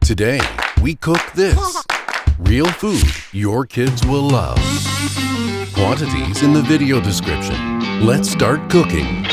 Today, we cook this. Real food your kids will love. Quantities in the video description. Let's start cooking.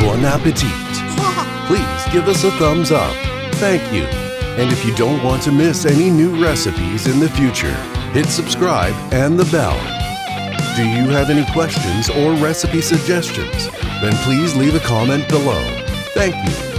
Bon appetit! Please give us a thumbs up. Thank you. And if you don't want to miss any new recipes in the future, hit subscribe and the bell. Do you have any questions or recipe suggestions? Then please leave a comment below. Thank you.